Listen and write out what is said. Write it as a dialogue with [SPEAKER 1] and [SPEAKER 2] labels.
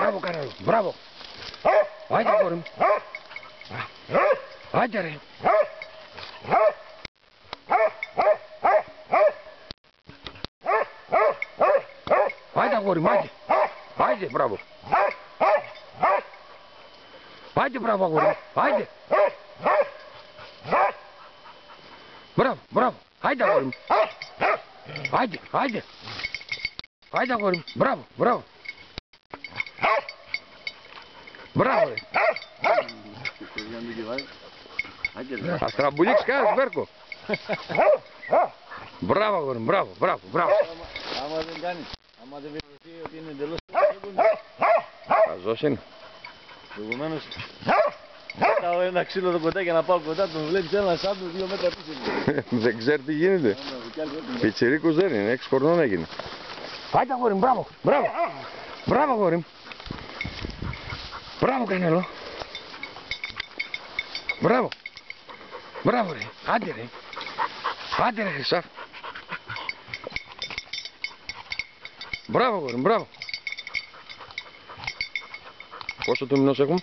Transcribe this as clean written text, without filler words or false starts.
[SPEAKER 1] Μπράβο Κανέλο, μπράβο. Άιντε αγόρι μου. Άιντε ρε. Άιντε αγόρι μου, άιντε. Άιντε, μπράβο. Άιντε, μπράβο αγόρι μου, άιντε. Μπράβο, μπράβο. Άιντε αγόρι μου. Άιντε, άιντε. Άιντε αγόρι μου, μπράβο, μπράβο. Μπράβο ρε. Ας τραμπουλήξεις κανένας Βέρκο. Μπράβο αγόρι μου, μπράβο, μπράβο, μπράβο.
[SPEAKER 2] Άμα δεν κάνεις, άμα δεν βεβαιωθεί ότι είναι εντελώς
[SPEAKER 1] Χαζός είναι.
[SPEAKER 2] προηγουμένως πάω ένα ξύλο εδώ κοντά για να πάω κοντά, τον βλέπεις ένα σάντο 2 μέτρα πίσω.
[SPEAKER 1] Δεν ξέρει τι γίνεται. Πιτσιρίκος δεν είναι, 6 χρονών έγινε. Άιντε αγόρι μου, μπράβο, μπράβο. Μπράβο αγόρι μου. Μπράβο Κανέλο. Μπράβο. Μπράβο ρε, άντε ρε. Άντε ρε Χρυσάφ. Μπράβο αγόρι μου, μπράβο. Πόσο του μηνός έχουμε?